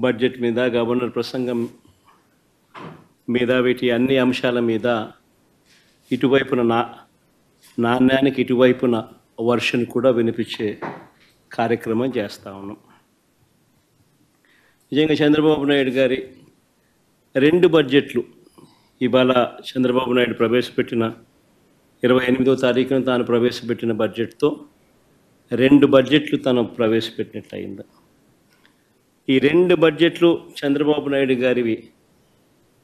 Budget మీద, governor ప్రసంగం మీద, వీటి అన్ని అంశాల మీద ఇటువైపున నాణ్యానికి ఇటువైపున వర్షన్ కూడా వినిపించే కార్యక్రమం చేస్తూ ఉన్నాం. నిజంగా చంద్రబాబు నాయుడు గారి 2 బడ్జెట్లు ఇవాళ చంద్రబాబు నాయుడు ప్రవేశపెట్టిన 28వ తారీఖున తాను ప్రవేశపెట్టిన బడ్జెట్తో 2 బడ్జెట్లు తను ప్రవేశపెట్టినట్లు అయింది. ఈ 2 బడ్జెట్లు చంద్రబాబు నాయుడు గారివి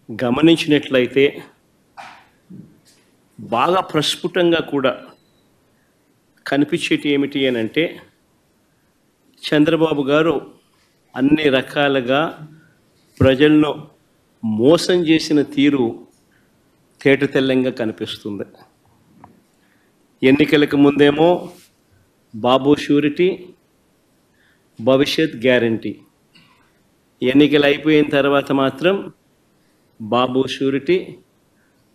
గమనించినట్లయితే బాగా ప్రస్ఫుటంగా కూడా కనిపించేటి ఏమిటి అని అంటే, చంద్రబాబు గారు అన్ని రకాలుగా ప్రజలను మోసం చేసిన తీరు తేటతెల్లంగా కనిపిస్తుంది. ఎన్నికలకు ముందేమో బాబు షూరిటీ, భవిష్యత్ గ్యారంటీ. ఎన్నికలు అయిపోయిన తర్వాత మాత్రం బాబు షూరిటీ,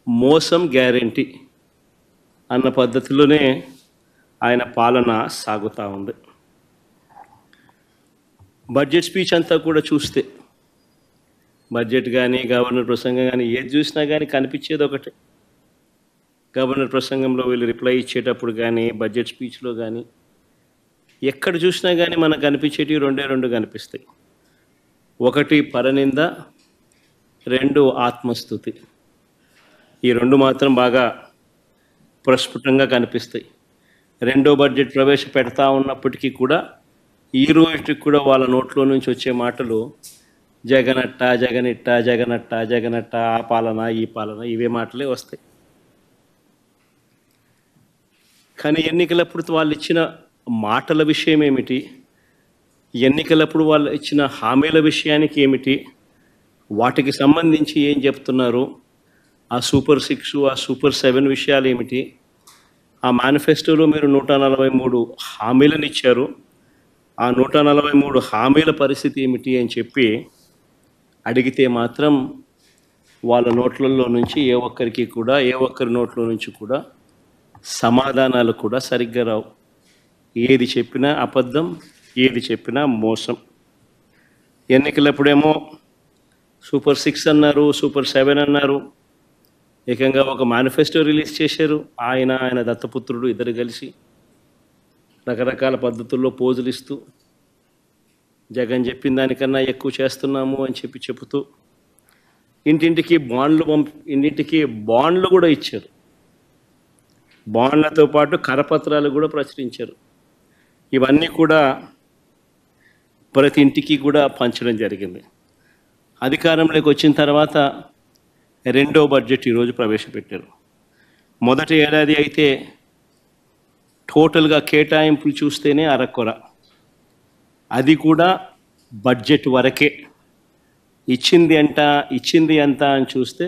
మోసం గ్యారంటీ అన్న పద్ధతిలోనే ఆయన పాలన సాగుతూ ఉంది. బడ్జెట్ స్పీచ్ అంతా కూడా చూస్తే, బడ్జెట్ కానీ గవర్నర్ ప్రసంగం కానీ ఏది చూసినా కానీ కనిపించేది ఒకటే. గవర్నర్ ప్రసంగంలో వీళ్ళు రిప్లై ఇచ్చేటప్పుడు కానీ, బడ్జెట్ స్పీచ్లో కానీ ఎక్కడ చూసినా కానీ మనకు కనిపించేటివి 2 కనిపిస్తాయి. 1 పరనింద, 2 ఆత్మస్తుతి. ఈ 2 మాత్రం బాగా ప్రస్ఫుటంగా కనిపిస్తాయి. 2వ బడ్జెట్ ప్రవేశపెడతా ఉన్నప్పటికీ కూడా ఈ రోజుకి కూడా వాళ్ళ నోట్లో నుంచి వచ్చే మాటలు జగనట్ట, జగనిట్ట, జగనట్ట, జగనట్ట, ఆ పాలన, ఈ పాలన, ఇవే మాటలే వస్తాయి. కానీ ఎన్నికలప్పుడు వాళ్ళు ఇచ్చిన మాటల విషయం ఏమిటి, ఎన్నికలప్పుడు వాళ్ళు ఇచ్చిన హామీల విషయానికి ఏమిటి, వాటికి సంబంధించి ఏం చెప్తున్నారు, ఆ సూపర్ 6, ఆ సూపర్ 7 విషయాలు ఏమిటి, ఆ మేనిఫెస్టోలో మీరు 143 హామీలను ఇచ్చారు, ఆ 143 హామీల పరిస్థితి ఏమిటి అని చెప్పి అడిగితే మాత్రం వాళ్ళ నోట్లలో నుంచి ఏ ఒక్కరి నోట్లో నుంచి కూడా సమాధానాలు కూడా సరిగ్గా రావు. ఏది చెప్పినా అబద్ధం, ఏది చెప్పినా మోసం. ఎన్నికలప్పుడేమో సూపర్ 6 అన్నారు, సూపర్ 7 అన్నారు. ఏకంగా ఒక మేనిఫెస్టో రిలీజ్ చేశారు. ఆయన దత్తపుత్రుడు ఇద్దరు కలిసి రకరకాల పద్ధతుల్లో పోజులు ఇస్తూ జగన్ చెప్పిన దానికన్నా ఎక్కువ చేస్తున్నాము అని చెబుతూ ఇంటింటికి బాండ్లు కూడా ఇచ్చారు. బాండ్లతో పాటు కరపత్రాలు కూడా ప్రచురించారు. ఇవన్నీ కూడా ప్రతి ఇంటికి కూడా పంచడం జరిగింది. అధికారంలోకి వచ్చిన తర్వాత 2వ బడ్జెట్ ఈరోజు ప్రవేశపెట్టారు. మొదటి ఏడాది అయితే టోటల్గా కేటాయింపులు చూస్తేనే అరకొర. అది కూడా బడ్జెట్ వరకే. ఇచ్చింది ఎంత అని చూస్తే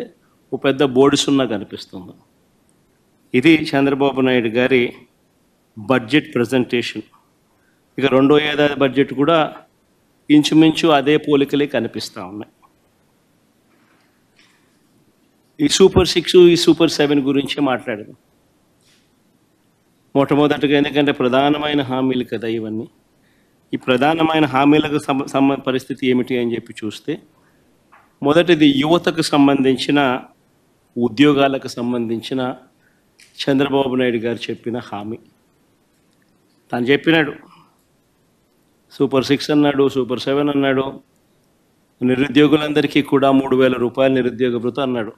ఒక పెద్ద బోర్డు సున్నా కనిపిస్తుంది. ఇది చంద్రబాబు నాయుడు గారి బడ్జెట్ ప్రజెంటేషన్. ఇక 2వ ఏడాది బడ్జెట్ కూడా ఇంచుమించు అదే పోలికలే కనిపిస్తూ ఉన్నాయి. ఈ సూపర్ 6, ఈ సూపర్ 7 గురించే మాట్లాడదాం. మొట్టమొదటిగా, ఎందుకంటే ప్రధానమైన హామీలు కదా ఇవన్నీ. ఈ ప్రధానమైన హామీలకు పరిస్థితి ఏమిటి అని చెప్పి చూస్తే, మొదటిది యువతకు సంబంధించిన, ఉద్యోగాలకు సంబంధించిన చంద్రబాబు నాయుడు గారు చెప్పిన హామీ. తను చెప్పినాడు, సూపర్ 6 అన్నాడు, సూపర్ 7 అన్నాడు, నిరుద్యోగులందరికీ కూడా 3,000 రూపాయలు నిరుద్యోగ భృతి అన్నాడు.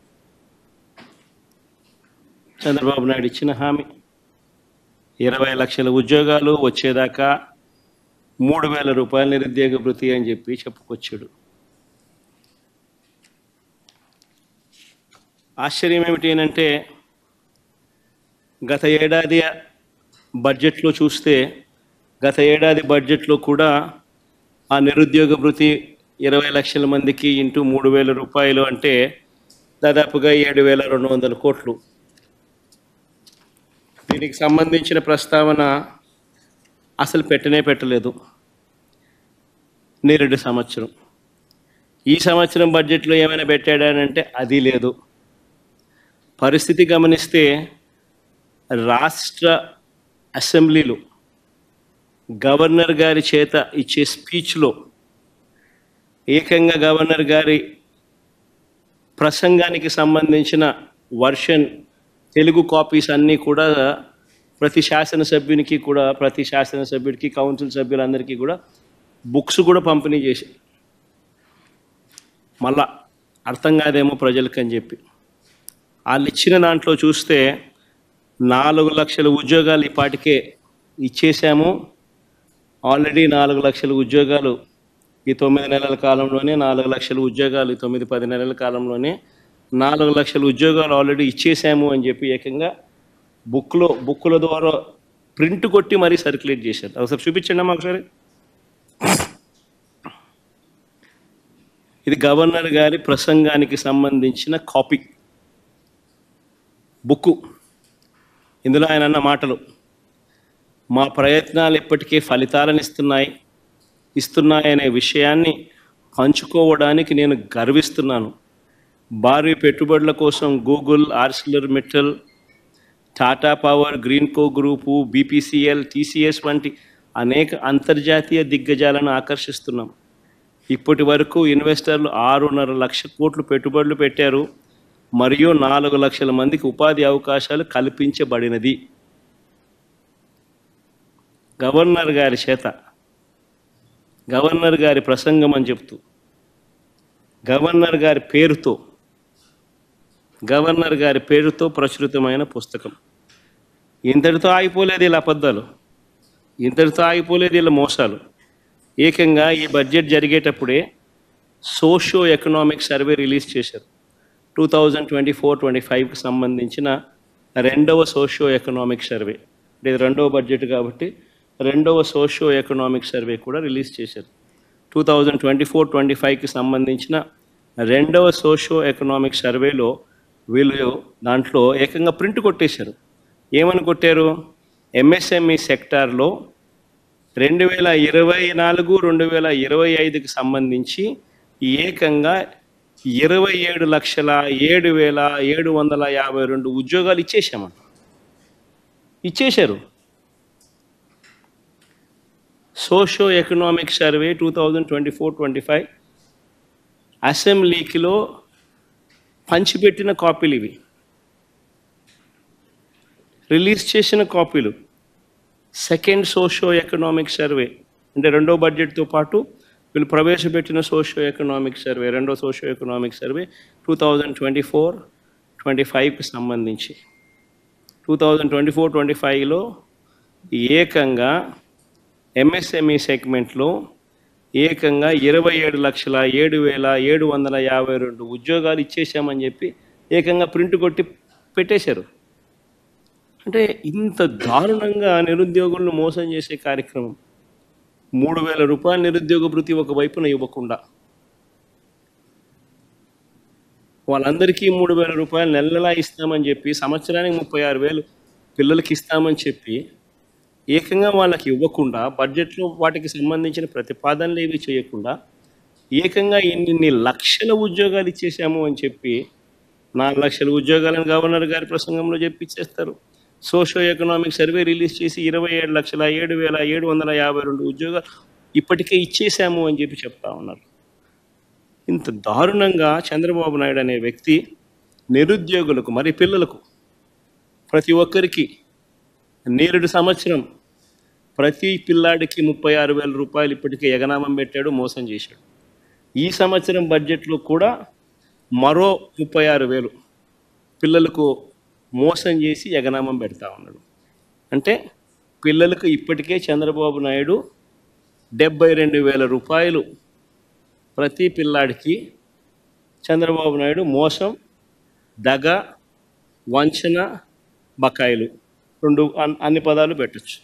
చంద్రబాబు నాయుడు ఇచ్చిన హామీ 20 లక్షల ఉద్యోగాలు వచ్చేదాకా 3,000 రూపాయల నిరుద్యోగ భృతి అని చెప్పి చెప్పుకొచ్చాడు. ఆశ్చర్యం ఏమిటి అంటే, గత ఏడాది బడ్జెట్లో చూస్తే, గత ఏడాది బడ్జెట్లో కూడా ఆ నిరుద్యోగ భృతి 20 లక్షల మందికి ఇంటూ 3,000 రూపాయలు అంటే దాదాపుగా 7,200 కోట్లు. దీనికి సంబంధించిన ప్రస్తావన అసలు పెట్టలేదు. నేరేడు సంవత్సరం. ఈ సంవత్సరం బడ్జెట్లో ఏమైనా పెట్టాడనంటే అది లేదు. పరిస్థితి గమనిస్తే రాష్ట్ర అసెంబ్లీలో గవర్నర్ గారి చేత ఇచ్చే స్పీచ్లో ఏకంగా గవర్నర్ గారి ప్రసంగానికి సంబంధించిన వర్షన్ తెలుగు కాపీస్ అన్నీ కూడా ప్రతి శాసనసభ్యుడికి కౌన్సిల్ సభ్యులందరికీ కూడా బుక్స్ కూడా పంపిణీ చేసి మళ్ళా అర్థం కాదేమో ప్రజలకి అని చెప్పి వాళ్ళు ఇచ్చిన దాంట్లో చూస్తే 4 లక్షల ఉద్యోగాలు ఇప్పటికే ఇచ్చేసాము. ఆల్రెడీ 4 లక్షల ఉద్యోగాలు ఈ 9 నెలల కాలంలోనే 4 లక్షల ఉద్యోగాలు ఈ 9-10 నెలల కాలంలోనే 4 లక్షల ఉద్యోగాలు ఆల్రెడీ ఇచ్చేసాము అని చెప్పి ఏకంగా బుక్కుల ద్వారా ప్రింట్ కొట్టి మరీ సర్క్యులేట్ చేశారు. ఒకసారి చూపించండి అమ్మా ఒకసారి. ఇది గవర్నర్ గారి ప్రసంగానికి సంబంధించిన కాపీ బుక్కు. ఇందులో ఆయన అన్న మాటలు, మా ప్రయత్నాలు ఇప్పటికే ఫలితాలను ఇస్తున్నాయనే విషయాన్ని పంచుకోవడానికి నేను గర్విస్తున్నాను. భారీ పెట్టుబడుల కోసం Google, Arcelor Mittal, Tata power, Greenko group, BPCL, TCS వంటి అనేక అంతర్జాతీయ దిగ్గజాలను ఆకర్షిస్తున్నాం. ఇప్పటి వరకు ఇన్వెస్టర్లు 6.5 లక్షల కోట్లు పెట్టుబడులు పెట్టారు మరియు 4 లక్షల మందికి ఉపాధి అవకాశాలు కల్పించబడినది. గవర్నర్ గారి చేత గవర్నర్ గారి ప్రసంగం అని చెప్తూ గవర్నర్ గారి పేరుతో ప్రచురితమైన పుస్తకం. ఇంతటితో ఆగిపోలేదు వీళ్ళ అబద్ధాలు, ఇంతటితో ఆగిపోలేదు వీళ్ళ మోసాలు. ఏకంగా ఈ బడ్జెట్ జరిగేటప్పుడే సోషియో ఎకనామిక్ సర్వే రిలీజ్ చేశారు. 2024-25కి సంబంధించిన 2వ సోషియో ఎకనామిక్ సర్వే. ఇది 2వ బడ్జెట్ కాబట్టి 2వ సోషియో ఎకనామిక్ సర్వే కూడా రిలీజ్ చేశారు. 2024-25కి సంబంధించిన 2వ సోషియో ఎకనామిక్ సర్వేలో వీళ్ళు దాంట్లో ఏకంగా ప్రింట్ కొట్టేశారు. ఏమని కొట్టారు? ఎంఎస్ఎంఈ సెక్టార్లో 2024-2025కి సంబంధించి ఏకంగా 27,07,752 ఉద్యోగాలు ఇచ్చేశారు. సోషియో ఎకనామిక్ సర్వే 2024-25 అసెంబ్లీకిలో పంచిపెట్టిన కాపీలు ఇవి, రిలీజ్ చేసిన కాపీలు. సెకండ్ సోషియో ఎకనామిక్ సర్వే అంటే 2వ బడ్జెట్తో పాటు వీళ్ళు ప్రవేశపెట్టిన సోషియో ఎకనామిక్ సర్వే, 2వ సోషియో ఎకనామిక్ సర్వే 2024-25కి సంబంధించి 2024-25లో ఏకంగా ఎంఎస్ఎంఈ సెగ్మెంట్లో ఏకంగా 27,07,752 ఉద్యోగాలు ఇచ్చేసామని చెప్పి ఏకంగా ప్రింట్ కొట్టి పెట్టేశారు. అంటే ఇంత దారుణంగా నిరుద్యోగులను మోసం చేసే కార్యక్రమం. 3,000 రూపాయల నిరుద్యోగ భృతి ఒకవైపున ఇవ్వకుండా వాళ్ళందరికీ 3,000 రూపాయలు నెలలా ఇస్తామని చెప్పి, సంవత్సరానికి 36,000 పిల్లలకి ఇస్తామని చెప్పి ఏకంగా వాళ్ళకి ఇవ్వకుండా, బడ్జెట్లో వాటికి సంబంధించిన ప్రతిపాదనలు ఏవి చేయకుండా ఏకంగా ఇన్ని లక్షల ఉద్యోగాలు ఇచ్చేసాము అని చెప్పి 4 లక్షల ఉద్యోగాలను గవర్నర్ గారి ప్రసంగంలో చెప్పిచ్చేస్తారు. సోషియో ఎకనామిక్ సర్వే రిలీజ్ చేసి 27,07,752 ఉద్యోగాలు ఇప్పటికే ఇచ్చేసాము అని చెప్పి చెప్తా ఉన్నారు. ఇంత దారుణంగా చంద్రబాబు నాయుడు అనే వ్యక్తి నిరుద్యోగులకు, మరి పిల్లలకు, ప్రతి ఒక్కరికి నేరుడు సంవత్సరం ప్రతి పిల్లాడికి 36,000 రూపాయలు ఇప్పటికే ఎగనామం పెట్టాడు, మోసం చేశాడు. ఈ సంవత్సరం బడ్జెట్లో కూడా మరో 36,000 పిల్లలకు మోసం చేసి ఎగనామం పెడతా ఉన్నాడు. అంటే పిల్లలకు ఇప్పటికే చంద్రబాబు నాయుడు 72,000 రూపాయలు ప్రతి పిల్లాడికి చంద్రబాబు నాయుడు మోసం, దగ, వంచన, బకాయిలు, అన్ని పదాలు పెట్టచ్చు.